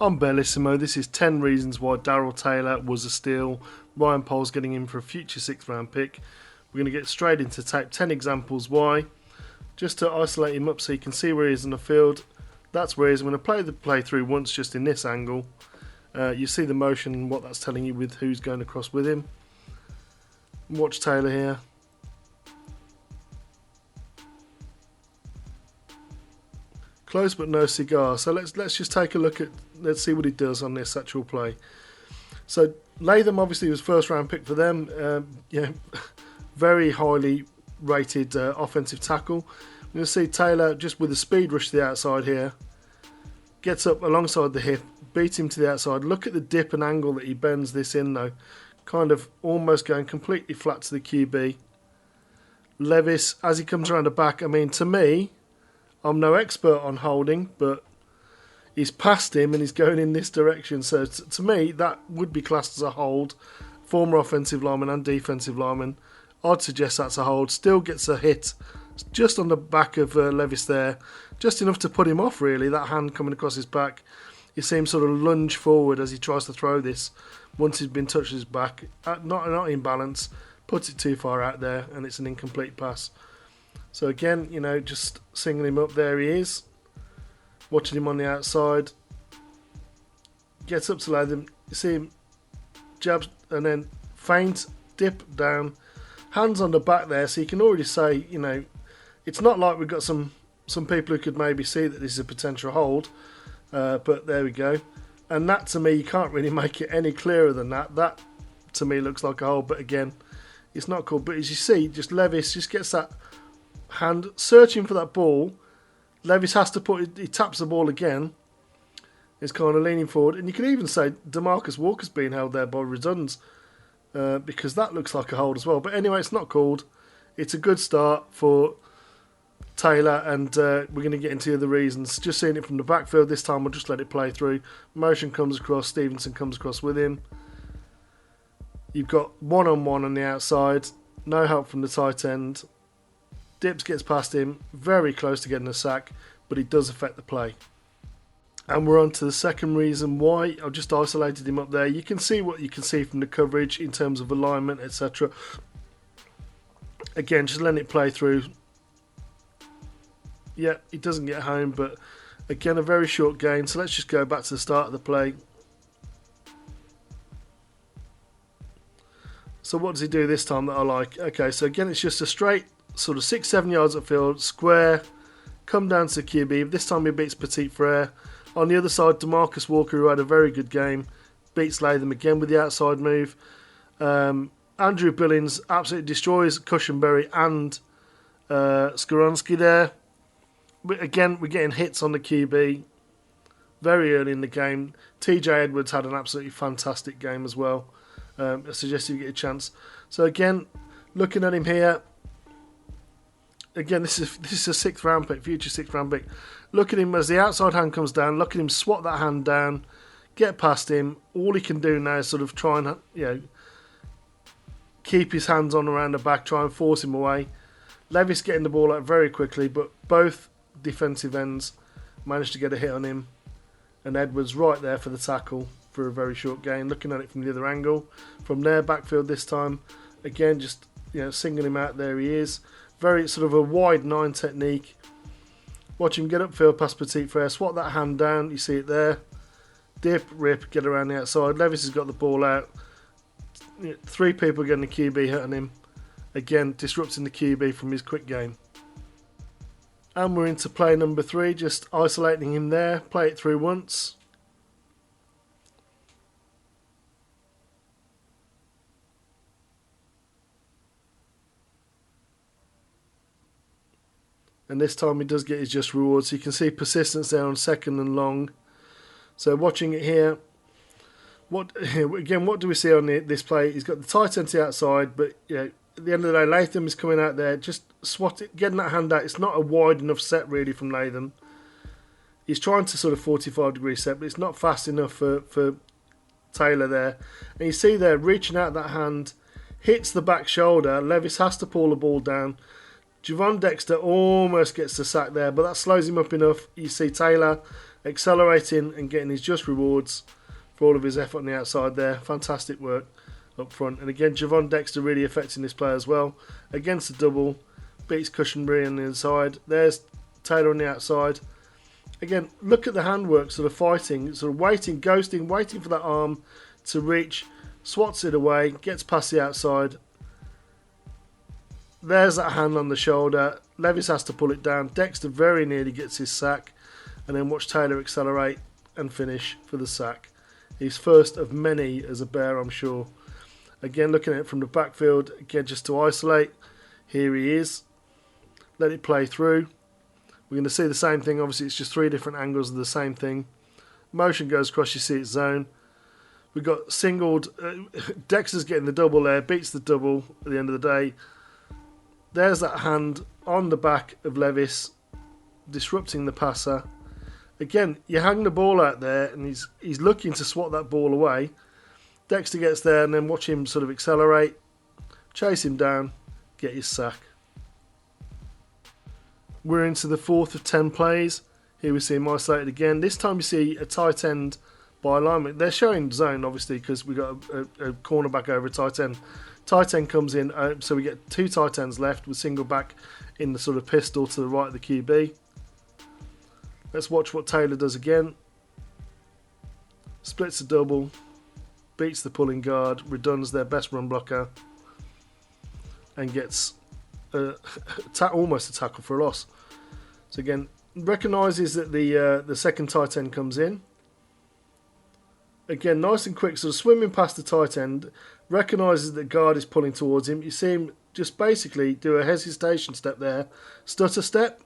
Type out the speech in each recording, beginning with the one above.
I'm Bellissimo. This is 10 reasons why Darrell Taylor was a steal. Ryan Poles getting in for a future 6th round pick. We're going to get straight into tape 10 examples why. Just to isolate him up so you can see where he is on the field. That's where he is. I'm going to play the playthrough once just in this angle. You see the motion and what that's telling you with who's going across with him. Watch Taylor here. Close but no cigar. So let's just take a look at, let's see what he does on this actual play. So Latham obviously was first round pick for them. Very highly rated offensive tackle. We're going to see Taylor just with a speed rush to the outside here. Gets up alongside the hip, beats him to the outside. Look at the dip and angle that he bends this in though. Kind of almost going completely flat to the QB. Levis, as he comes around the back, I mean, to me, I'm no expert on holding, but he's past him and he's going in this direction. So to me, that would be classed as a hold. Former offensive lineman and defensive lineman. I'd suggest that's a hold. Still gets a hit just on the back of Levis there. Just enough to put him off, really. That hand coming across his back. You see him sort of lunge forward as he tries to throw this. Once he's been touched his back. Not in balance. Puts it too far out there and it's an incomplete pass. So again, just singling him up. There he is. Watching him on the outside. Gets up to Latham. You see him jabs and then feint, dip down. Hands on the back there, so you can already say, it's not like we've got some people who could maybe see that this is a potential hold. But there we go. And that, to me, you can't really make it any clearer than that. That, to me, looks like a hold. But again, it's not cool. But as you see, just Levis just gets that hand searching for that ball. Levis has to he taps the ball again. He's kind of leaning forward. And you can even say DeMarcus Walker's being held there by Reduns. Because that looks like a hold as well. But anyway, it's not called. It's a good start for Taylor, and we're going to get into the reasons. Just seeing it from the backfield this time, we'll just let it play through. Motion comes across, Stevenson comes across with him. You've got one-on-one on the outside, no help from the tight end. Dips gets past him, very close to getting a sack, but it does affect the play. And we're on to the second reason why. I've just isolated him up there. You can see what you can see from the coverage in terms of alignment, etc. Again, just letting it play through. Yeah, he doesn't get home, but again, a very short gain. So let's just go back to the start of the play. So what does he do this time that I like? Okay, so again, it's just a straight sort of 6-7 yards upfield, square, come down to the QB. This time he beats Petit Frere. On the other side, DeMarcus Walker, who had a very good game, beats Latham again with the outside move. Andrew Billings absolutely destroys Cushenberry and Skoronski there. Again, we're getting hits on the QB very early in the game. TJ Edwards had an absolutely fantastic game as well. I suggest you get a chance. So again, looking at him here, again, this is a 6th round pick, future 6th round pick. Look at him as the outside hand comes down. Look at him swat that hand down, get past him. All he can do now is sort of try and keep his hands on around the back, try and force him away. Levis getting the ball out very quickly, but both defensive ends managed to get a hit on him. And Edwards right there for the tackle for a very short gain. Looking at it from the other angle, from their backfield this time. Again, just singling him out. There he is. Very sort of a wide 9 technique. Watch him get upfield past Petit Frere, swat that hand down, you see it there. Dip, rip, get around the outside. Levis has got the ball out. 3 people getting the QB hitting him. Again, disrupting the QB from his quick game. And we're into play number 3, just isolating him there. Play it through once. And this time he does get his just reward. So you can see persistence there on 2nd and long. So watching it here. What do we see on this play? He's got the tight end to the outside. But at the end of the day, Latham is coming out there. Just swat it, getting that hand out. It's not a wide enough set really from Latham. He's trying to sort of 45-degree set. But it's not fast enough for Taylor there. And you see there, reaching out that hand. Hits the back shoulder. Levis has to pull the ball down. Javon Dexter almost gets the sack there, but that slows him up enough. You see Taylor accelerating and getting his just rewards for all of his effort on the outside there. Fantastic work up front. And again, Javon Dexter really affecting this play as well. Against the double, beats Cushenberry on the inside. There's Taylor on the outside. Again, look at the handwork, sort of fighting, sort of waiting, ghosting, waiting for that arm to reach, swats it away, gets past the outside. There's that hand on the shoulder. Levis has to pull it down. Dexter very nearly gets his sack. And then watch Taylor accelerate and finish for the sack. His first of many as a Bear, I'm sure. Again, looking at it from the backfield, again, just to isolate. Here he is. Let it play through. We're going to see the same thing. Obviously, it's just 3 different angles of the same thing. Motion goes across, you see it's zone. We've got singled. Dexter's getting the double there. Beats the double at the end of the day. There's that hand on the back of Levis, disrupting the passer. Again, you hang the ball out there, and he's looking to swat that ball away. Dexter gets there, and then watch him sort of accelerate, chase him down, get his sack. We're into the 4th of 10 plays. Here we see him isolated again. This time you see a tight end by alignment. They're showing zone, obviously, because we got a cornerback over a tight end. Tight end comes in, so we get 2 tight ends left with single back in the sort of pistol to the right of the QB. Let's watch what Taylor does again. Splits a double, beats the pulling guard, reduns their best run blocker, and gets almost a tackle for a loss. So again, recognises that the second tight end comes in. Again, nice and quick, sort of swimming past the tight end, recognises that guard is pulling towards him. You see him just basically do a hesitation step there, stutter step,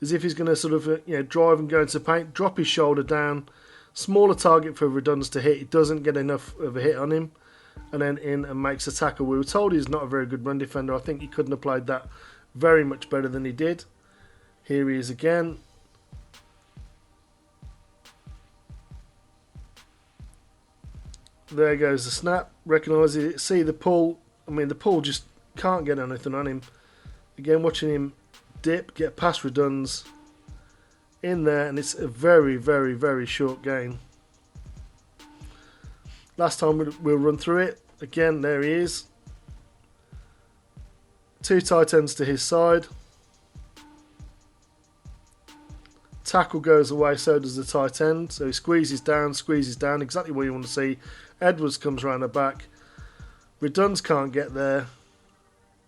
as if he's going to sort of drive and go into paint, drop his shoulder down, smaller target for Reduns to hit. He doesn't get enough of a hit on him, and then in and makes a tackle. We were told he's not a very good run defender. I think he couldn't have played that very much better than he did. Here he is again. There goes the snap. Recognise it. See the pull. I mean, the pull just can't get anything on him. Again, watching him dip, get past Reduns in there, and it's a very, very, very short game. Last time we'll run through it. Again, there he is. 2 tight ends to his side. Tackle goes away, so does the tight end. So he squeezes down, exactly what you want to see. Edwards comes around the back. Reduns can't get there.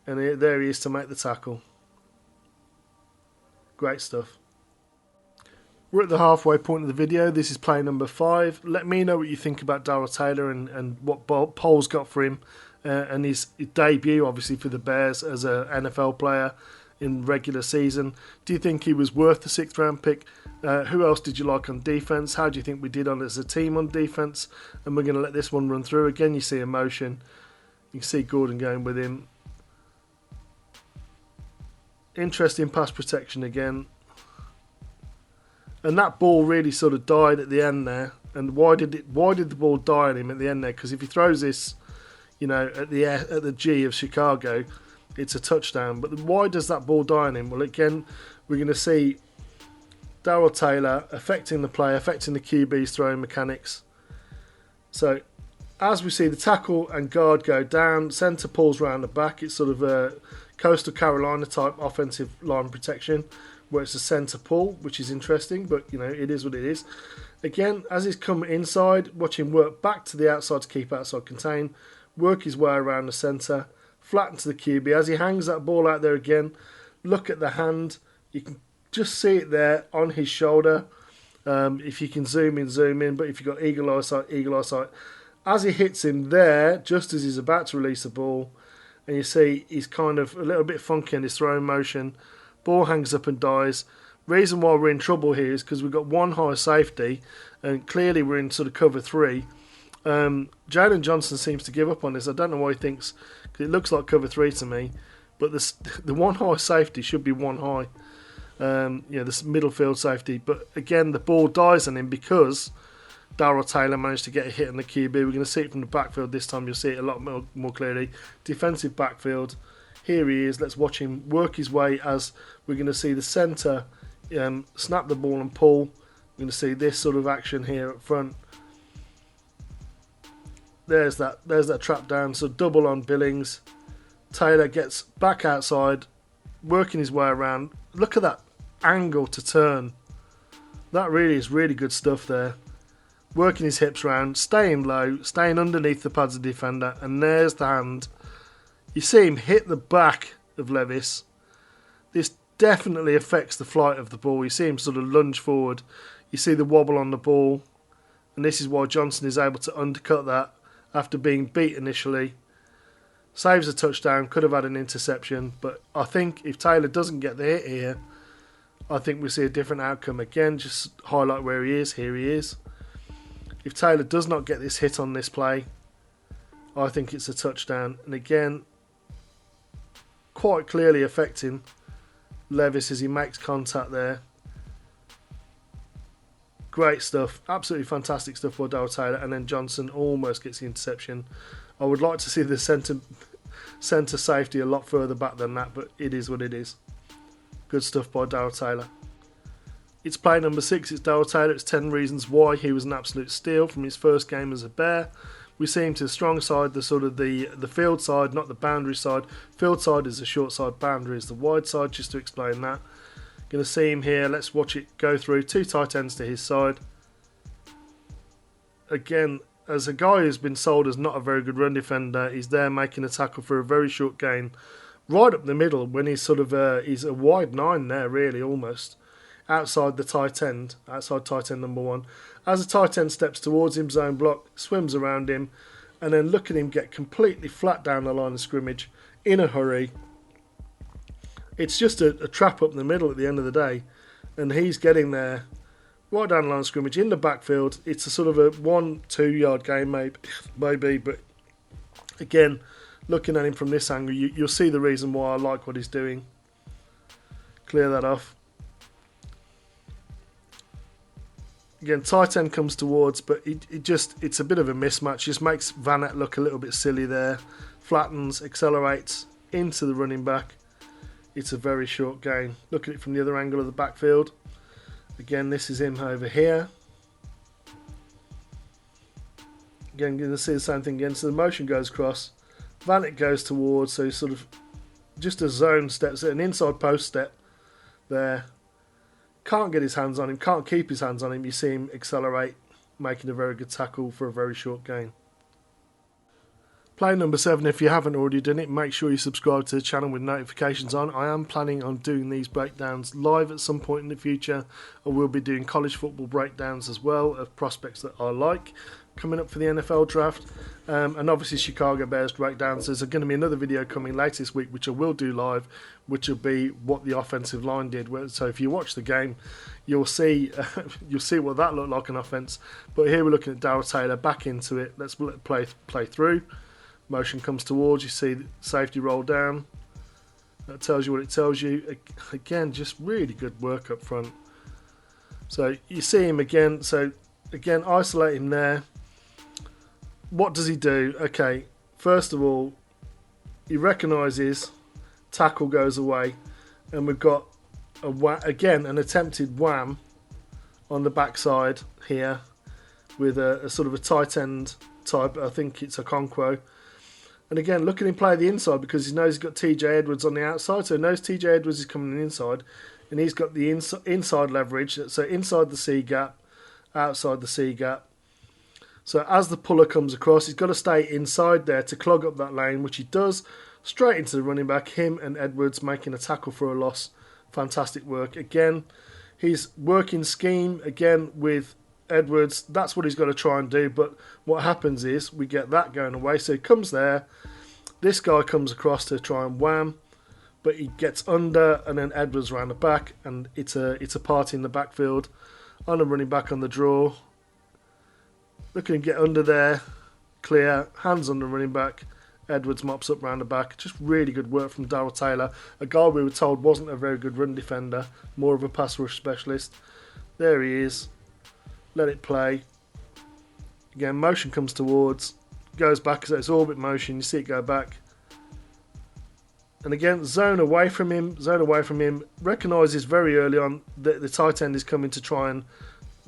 And there he is to make the tackle. Great stuff. We're at the halfway point of the video. This is play number 5. Let me know what you think about Darrell Taylor and what polls got for him. And his debut, obviously, for the Bears as an NFL player in regular season. Do you think he was worth the 6th round pick? Who else did you like on defense? How do you think we did on as a team on defense? And we're going to let this one run through. Again, you see emotion. You can see Gordon going with him. Interesting pass protection again. And that ball really sort of died at the end there. And why did the ball die on him at the end there? Because if he throws this, at the G of Chicago, it's a touchdown. But why does that ball die on him? Well, again, we're going to see Darrell Taylor affecting the play, affecting the QB's throwing mechanics. So, as we see the tackle and guard go down, centre pulls around the back. It's sort of a Coastal Carolina type offensive line protection, where it's a centre pull, which is interesting, but it is what it is. Again, as he's come inside, watch him work back to the outside to keep outside contain, work his way around the centre, flatten to the QB. As he hangs that ball out there again, look at the hand. You can just see it there on his shoulder. If you can zoom in, but if you've got eagle eye sight. As he hits him there, just as he's about to release the ball, and you see he's kind of a little bit funky in his throwing motion. Ball hangs up and dies. Reason why we're in trouble here is because we've got one high safety, and clearly we're in sort of cover 3. Jalen Johnson seems to give up on this. I don't know why he thinks, because it looks like cover 3 to me, but the one high safety should be one high. This middle field safety. But again, the ball dies on him because Darrell Taylor managed to get a hit on the QB. We're going to see it from the backfield this time. You'll see it a lot more clearly. Defensive backfield. Here he is. Let's watch him work his way as we're going to see the centre snap the ball and pull. We're going to see this sort of action here up front. There's that trap down, so double on Billings. Taylor gets back outside, working his way around. Look at that angle to turn. That really is really good stuff there. Working his hips round, staying low, staying underneath the pads of the defender, and there's the hand. You see him hit the back of Levis. This definitely affects the flight of the ball. You see him sort of lunge forward. You see the wobble on the ball, and this is why Johnson is able to undercut that after being beat initially. Saves a touchdown, could have had an interception, but I think if Taylor doesn't get the hit here, I think we see a different outcome. Again, just highlight where he is. Here he is. If Taylor does not get this hit on this play, I think it's a touchdown. And again, quite clearly affecting Levis as he makes contact there. Great stuff. Absolutely fantastic stuff for Darrell Taylor. And then Johnson almost gets the interception. I would like to see the centre safety a lot further back than that, but it is what it is. Good stuff by Darrell Taylor. It's play number 6. It's Darrell Taylor. It's 10 reasons why he was an absolute steal from his first game as a Bear. We see him to the strong side, the sort of the field side, not the boundary side. Field side is the short side, boundary is the wide side, just to explain that. Going to see him here. Let's watch it go through. 2 tight ends to his side. Again, as a guy who's been sold as not a very good run defender, he's there making a tackle for a very short gain. Right up the middle when he's sort of he's a wide 9 there, really, almost. Outside the tight end, outside tight end number 1. As the tight end steps towards him, zone block, swims around him, and then look at him get completely flat down the line of scrimmage in a hurry. It's just a trap up the middle at the end of the day, and he's getting there right down the line of scrimmage in the backfield. It's a sort of a 1-2 yard game maybe, but again, looking at him from this angle, you'll see the reason why I like what he's doing. Clear that off. Again, tight end comes towards, but it's a bit of a mismatch. Just makes Vanette look a little bit silly there. Flattens, accelerates into the running back. It's a very short gain. Look at it from the other angle of the backfield. Again, this is him over here. Again, going to see the same thing again. So the motion goes across. Vanette goes towards, so sort of just a zone steps, an inside post step there. Can't get his hands on him, can't keep his hands on him. You see him accelerate, making a very good tackle for a very short gain. Play number 7, if you haven't already done it, make sure you subscribe to the channel with notifications on. I am planning on doing these breakdowns live at some point in the future. I will be doing college football breakdowns as well of prospects that I like coming up for the NFL draft. And obviously Chicago Bears breakdowns. There's going to be another video coming later this week which I will do live, which will be what the offensive line did. So if you watch the game, you'll see what that looked like on offense. But here we're looking at Darrell Taylor back into it. Let's play through. Motion comes towards, you see the safety roll down. That tells you what it tells you. Again, just really good work up front. So you see him again. So again, isolate him there. What does he do? Okay, first of all, he recognises, tackle goes away, and we've got again an attempted wham on the backside here with a sort of a tight end type. I think it's a Conquo. And again, look at him play the inside because he knows he's got TJ Edwards on the outside. So he knows TJ Edwards is coming inside. And he's got the inside leverage. So inside the C gap, outside the C gap. So as the puller comes across, he's got to stay inside there to clog up that lane, which he does. Straight into the running back. Him and Edwards making a tackle for a loss. Fantastic work. Again, he's working scheme again with Edwards. That's what he's got to try and do, but what happens is we get that going away. So he comes there, this guy comes across to try and wham, but he gets under, and then Edwards around the back, and it's a party in the backfield on a running back on the draw. Looking to get under there, clear, hands on the running back. Edwards mops up around the back. Just really good work from Darrell Taylor, a guy we were told wasn't a very good run defender, more of a pass rush specialist. There he is. Let it play. Again, motion comes towards, goes back, so it's orbit motion. You see it go back. And again, zone away from him. Recognises very early on that the tight end is coming to try and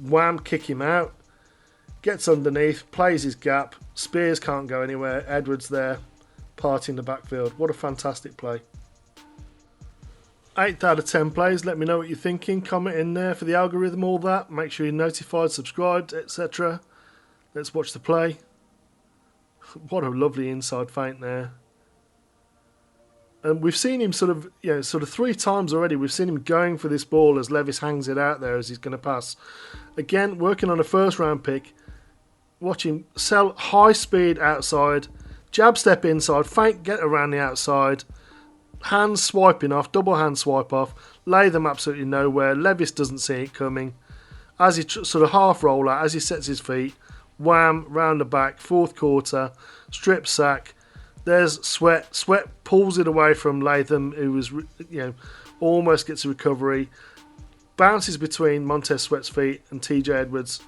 Wham, kick him out. Gets underneath, plays his gap. Spears can't go anywhere. Edwards there, partying the backfield. What a fantastic play. 8 out of 10 plays. Let me know what you're thinking. Comment in there for the algorithm, all that. Make sure you're notified, subscribed, etc. Let's watch the play. What a lovely inside feint there. And we've seen him sort of 3 times already. We've seen him going for this ball as Levis hangs it out there as he's going to pass. Again, working on a first round pick. Watch him sell high speed outside. Jab step inside. Feint, get around the outside. Hands swiping off. Double hand swipe off. Lay them absolutely nowhere. Levis doesn't see it coming. As he sort of half roll out, as he sets his feet. Wham, round the back. 4th quarter. Strip sack. There's Sweat. Sweat pulls it away from Latham, who was, almost gets a recovery. Bounces between Montez Sweat's feet and TJ Edwards.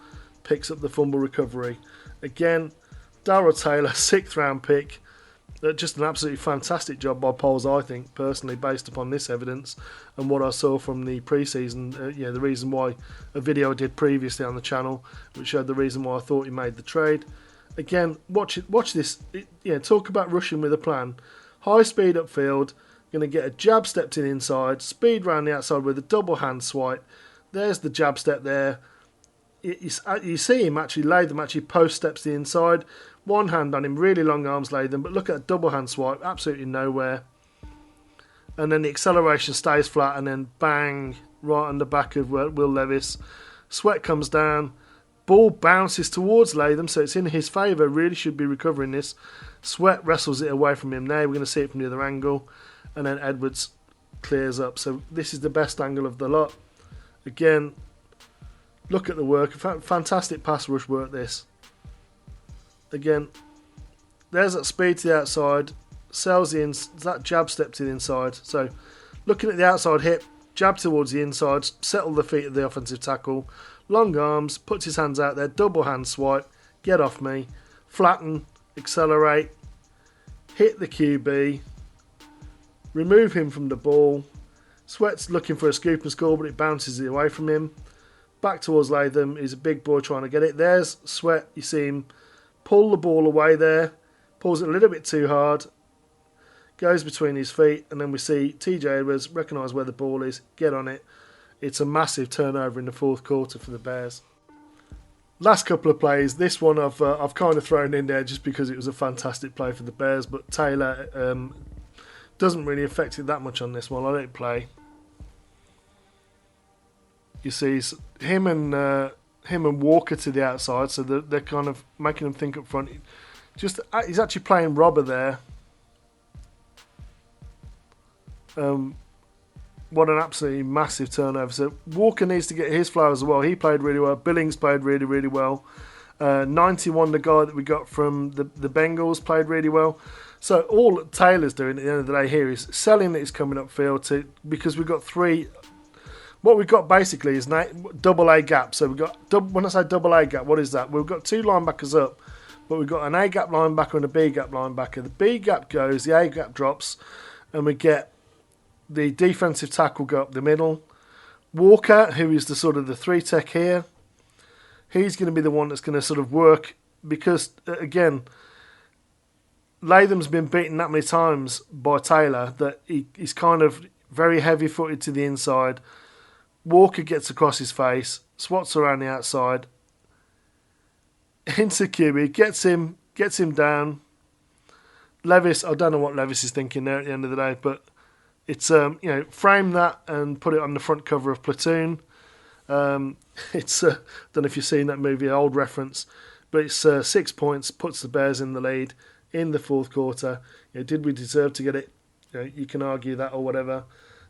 Picks up the fumble recovery. Again, Darrell Taylor, 6th round pick. Just an absolutely fantastic job by Poles, I think, personally, based upon this evidence and what I saw from the preseason. The reason why a video I did previously on the channel, which showed the reason why I thought he made the trade. Again, watch this. Talk about rushing with a plan. High speed upfield. Going to get a jab step to the inside. Speed round the outside with a double hand swipe. There's the jab step there. You see him actually, Latham actually post steps to the inside. One hand on him, really long arms Latham. But look at that double hand swipe. Absolutely nowhere. And then the acceleration stays flat. And then bang, right on the back of Will Levis. Sweat comes down. Ball bounces towards Latham, so it's in his favour. Really should be recovering this. Sweat wrestles it away from him. Now we're going to see it from the other angle. And then Edwards clears up. So this is the best angle of the lot. Again, look at the work. Fantastic pass rush work this. Again, there's that speed to the outside. Sells that jab step to the inside. So looking at the outside hip, jab towards the inside, settle the feet of the offensive tackle. Long arms, puts his hands out there, double hand swipe, get off me, flatten, accelerate, hit the QB, remove him from the ball. Sweat's looking for a scoop and score, but it bounces it away from him. Back towards Latham, he's a big boy trying to get it. There's Sweat, you see him pull the ball away there, pulls it a little bit too hard, goes between his feet, and then we see TJ Edwards recognise where the ball is, get on it. It's a massive turnover in the 4th quarter for the Bears. Last couple of plays. This one I've kind of thrown in there just because it was a fantastic play for the Bears, but Taylor doesn't really affect it that much on this one. I let it play. You see him and Walker to the outside, so they're kind of making him think up front. He's actually playing robber there. What an absolutely massive turnover. So Walker needs to get his flowers as well. He played really well. Billings played really, really well. 91, the guy that we got from the Bengals, played really well. So all that Taylor's doing at the end of the day here is selling that he's coming upfield because we've got 3. What we've got basically is double A gap. So we've got, when I say double A gap, what is that? We've got 2 linebackers up, but we've got an A gap linebacker and a B gap linebacker. The B gap goes, the A gap drops, and we get the defensive tackle go up the middle. Walker, who is the sort of the 3 tech here, he's going to be the one that's going to sort of work because, again, Latham's been beaten that many times by Taylor that he's kind of very heavy-footed to the inside. Walker gets across his face, swats around the outside, into QB, gets him down. Levis, I don't know what Levis is thinking there at the end of the day, but it's frame that and put it on the front cover of Platoon. It's don't know if you've seen that movie, an old reference, but it's 6 points, puts the Bears in the lead in the 4th quarter. Did we deserve to get it? You can argue that or whatever.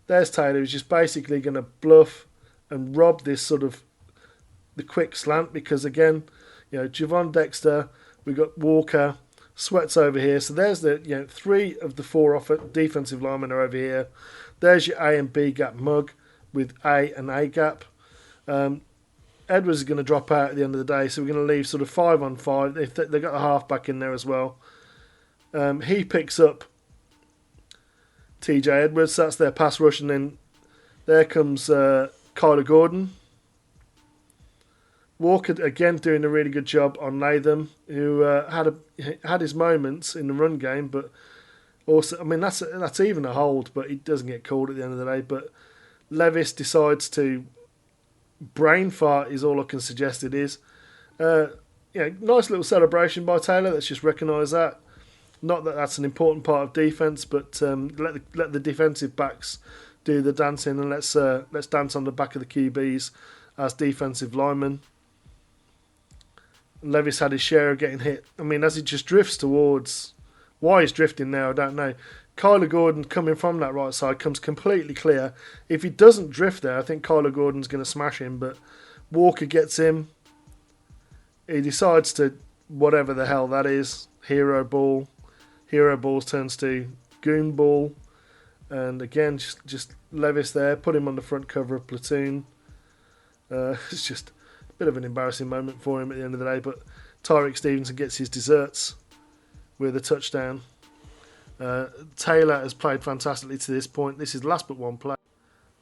There's Taylor, who's just basically going to bluff and rob this sort of the quick slant because again, Javon Dexter, we've got Walker, Sweat's over here. So there's the 3 of the 4 defensive linemen are over here. There's your A and B gap mug with A and A gap. Edwards is going to drop out at the end of the day, so we're going to leave sort of 5 on 5. They've got a halfback in there as well. He picks up TJ Edwards. That's their pass rush, and then there comes Kyler Gordon. Walker again doing a really good job on Latham, who had his moments in the run game, but also, I mean, that's even a hold, but he doesn't get called at the end of the day. But Levis decides to brain fart, is all I can suggest it is. Nice little celebration by Taylor. Let's just recognise that. Not that that's an important part of defence, but let the defensive backs do the dancing, and let's dance on the back of the QBs as defensive linemen. Levis had his share of getting hit. I mean, as he just drifts towards, why he's drifting there, I don't know. Kyler Gordon coming from that right side comes completely clear. If he doesn't drift there, I think Kyler Gordon's going to smash him, but Walker gets him. He decides to, whatever the hell that is, hero ball. Hero balls turns to goon ball. And again, just Levis there, put him on the front cover of platoon. It's just a bit of an embarrassing moment for him at the end of the day, but Tyreek Stevenson gets his desserts with a touchdown. Taylor has played fantastically to this point. This is last but one play,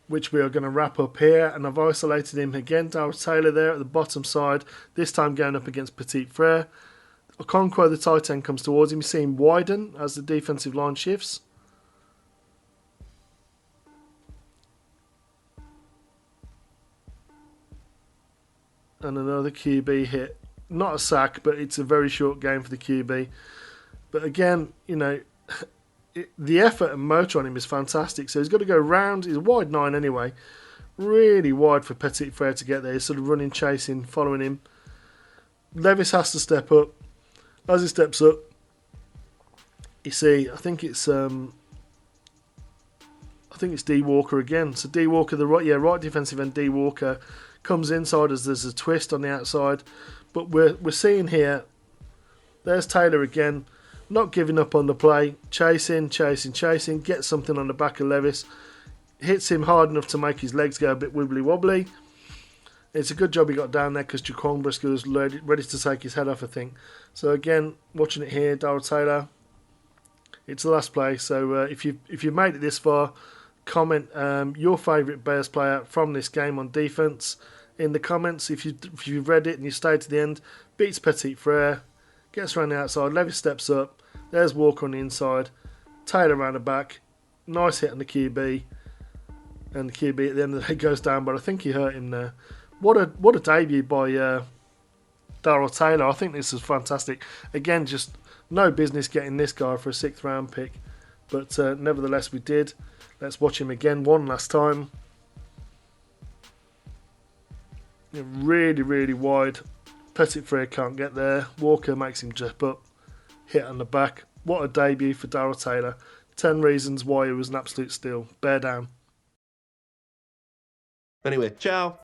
which we are going to wrap up here, and I've isolated him again. Darrell Taylor there at the bottom side, this time going up against Petit Frere. Okonkwo, the tight end, comes towards him. You see him widen as the defensive line shifts. And another QB hit. Not a sack, but it's a very short game for the QB. But again, the effort and motor on him is fantastic. So he's got to go round. He's a wide 9 anyway. Really wide for Petit Frere to get there. He's sort of running, chasing, following him. Levis has to step up. As he steps up, you see, I think it's D Walker again. So D Walker, right defensive end. D Walker comes inside as there's a twist on the outside, but we're seeing here. There's Taylor again, not giving up on the play, chasing, gets something on the back of Levis, hits him hard enough to make his legs go a bit wibbly wobbly. It's a good job he got down there because Jaquan Brisker was ready to take his head off, I think. So again, watching it here, Darrell Taylor. It's the last play. So if you've made it this far, comment your favourite Bears player from this game on defence in the comments. If you've read it and you stayed to the end, beats Petit Frere, gets around the outside, Levis steps up. There's Walker on the inside, Taylor around the back. Nice hit on the QB, and the QB at the end of the day goes down, but I think he hurt him there. What a debut by Darrell Taylor. I think this is fantastic. Again, just no business getting this guy for a 6th round pick, but nevertheless we did. Let's watch him again one last time. Really, really wide. Petit Frere can't get there. Walker makes him jump up. Hit on the back. What a debut for Darrell Taylor. 10 reasons why he was an absolute steal. Bear down. Anyway, ciao.